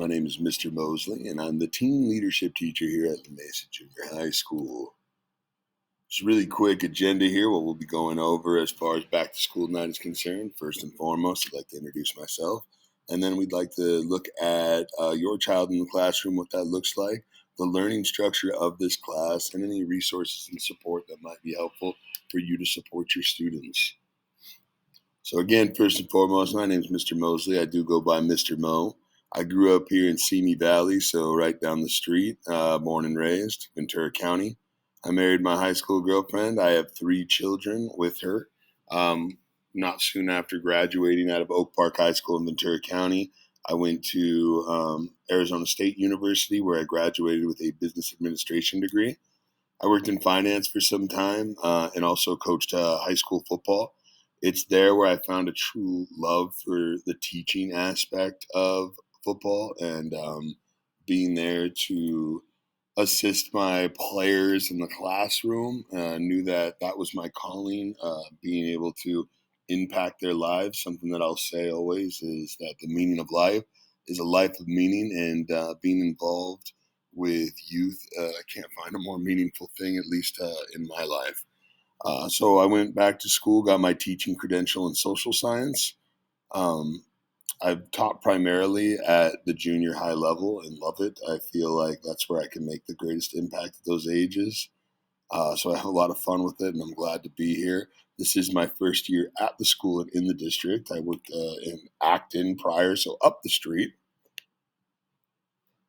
My name is Mr. Mosley, and I'm the team leadership teacher here at the Mesa Junior High School. Just a really quick agenda here, what we'll be going over as far as back to school night is concerned. First and foremost, I'd like to introduce myself, and then we'd like to look at your child in the classroom, what that looks like, the learning structure of this class, and any resources and support that might be helpful for you to support your students. So again, first and foremost, my name is Mr. Mosley. I do go by Mr. Mo. I grew up here in Simi Valley, so right down the street, born and raised, Ventura County. I married my high school girlfriend. I have 3 children with her. Um, Not soon after graduating out of Oak Park High School in Ventura County, I went to Arizona State University, where I graduated with a business administration degree. I worked in finance for some time and also coached high school football. It's there where I found a true love for the teaching aspect of football and being there to assist my players in the classroom. Knew that that was my calling, being able to impact their lives. Something that I'll say always is that the meaning of life is a life of meaning, and being involved with youth, I can't find a more meaningful thing, at least in my life. So I went back to school, got my teaching credential in social science. Um, I've taught primarily at the junior high level and love it. I feel like that's where I can make the greatest impact at those ages. So I have a lot of fun with it, and I'm glad to be here. This is my first year at the school and in the district. I worked in Acton prior, so up the street.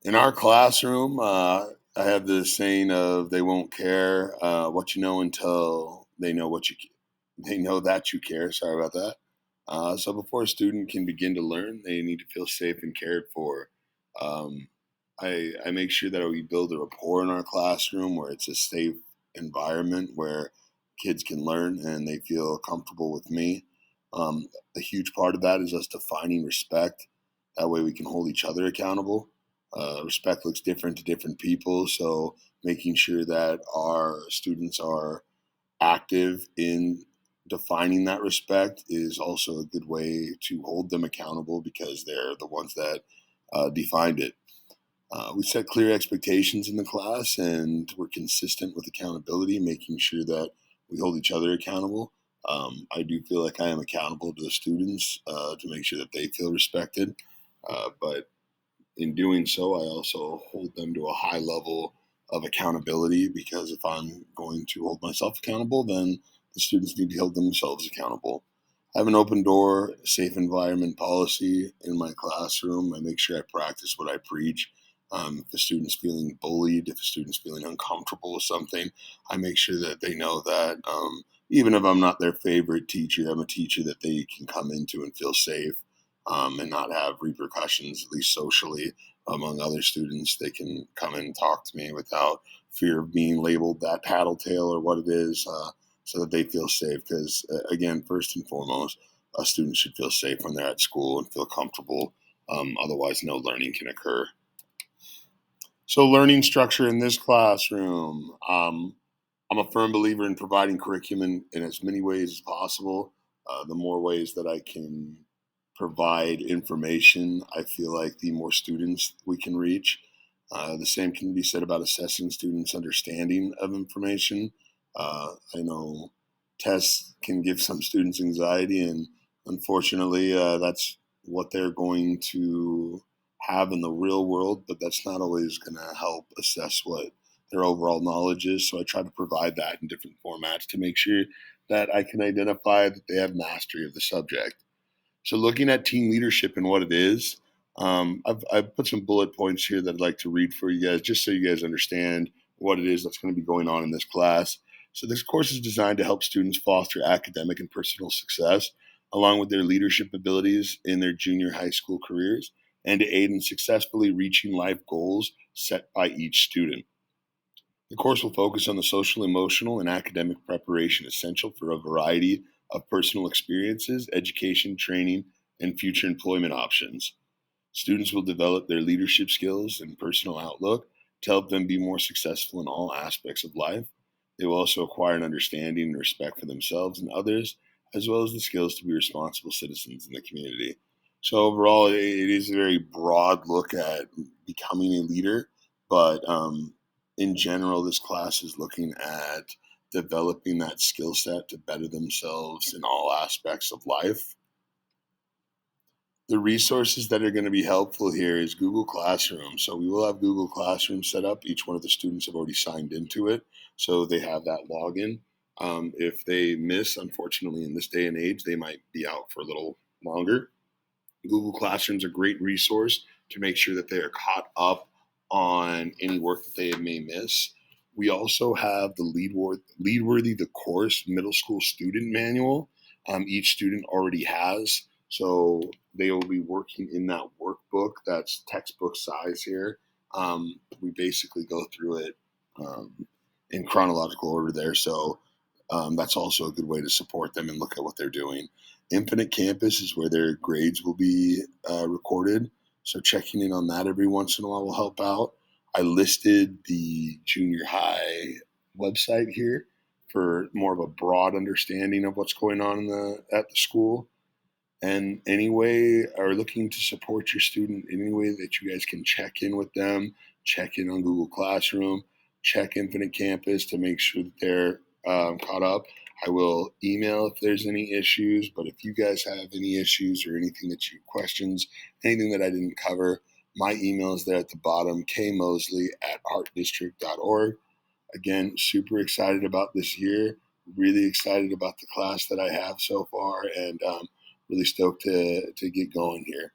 In our classroom, I have the saying of they won't care what you know until they know they know that you care. Sorry about that. So before a student can begin to learn, they need to feel safe and cared for. Um, I make sure that we build a rapport in our classroom where it's a safe environment where kids can learn and they feel comfortable with me. A huge part of that is us defining respect. That way we can hold each other accountable. Respect looks different to different people, so making sure that our students are active in defining that respect is also a good way to hold them accountable because they're the ones that defined it. We set clear expectations in the class and we're consistent with accountability, making sure that we hold each other accountable. I do feel like I am accountable to the students to make sure that they feel respected. But in doing so, I also hold them to a high level of accountability because if I'm going to hold myself accountable, then the students need to hold themselves accountable. I have an open door, safe environment policy in my classroom. I make sure I practice what I preach. If a student's feeling bullied, if a student's feeling uncomfortable with something, I make sure that they know that even if I'm not their favorite teacher, I'm a teacher that they can come into and feel safe and not have repercussions, at least socially, among other students. They can come in and talk to me without fear of being labeled that tattletale or what it is, so that they feel safe. Because, again, first and foremost, a student should feel safe when they're at school and feel comfortable. Otherwise, no learning can occur. So, learning structure in this classroom. I'm a firm believer in providing curriculum in as many ways as possible. The more ways that I can provide information, I feel like the more students we can reach. The same can be said about assessing students' understanding of information. I know tests can give some students anxiety, and unfortunately, that's what they're going to have in the real world, but that's not always going to help assess what their overall knowledge is. So I try to provide that in different formats to make sure that I can identify that they have mastery of the subject. So looking at team leadership and what it is, I've put some bullet points here that I'd like to read for you guys, just so you guys understand what it is that's going to be going on in this class. So this course is designed to help students foster academic and personal success, along with their leadership abilities in their junior high school careers, and to aid in successfully reaching life goals set by each student. The course will focus on the social, emotional, and academic preparation essential for a variety of personal experiences, education, training, and future employment options. Students will develop their leadership skills and personal outlook to help them be more successful in all aspects of life. They will also acquire an understanding and respect for themselves and others, as well as the skills to be responsible citizens in the community. So overall, it is a very broad look at becoming a leader, but in general, this class is looking at developing that skill set to better themselves in all aspects of life. The resources that are going to be helpful here is Google Classroom. So we will have Google Classroom set up. Each one of the students have already signed into it, so they have that login. If they miss, unfortunately, in this day and age, they might be out for a little longer. Google Classroom's a great resource to make sure that they are caught up on any work that they may miss. We also have the Leadworthy the Course Middle School Student Manual. Each student already has, so they will be working in that workbook that's textbook size here. We basically go through it in chronological order there, so that's also a good way to support them and look at what they're doing. Infinite Campus is where their grades will be recorded. So checking in on that every once in a while will help out. I listed the junior high website here for more of a broad understanding of what's going on at the school. And any way are looking to support your student in any way that you guys can check in with them, check in on Google Classroom, check Infinite Campus to make sure that they're caught up. I will email if there's any issues, but if you guys have any issues or anything that you questions, anything that I didn't cover, my email is there at the bottom, kmosley@artdistrict.org. Again, super excited about this year. Really excited about the class that I have so far, and really stoked to get going here.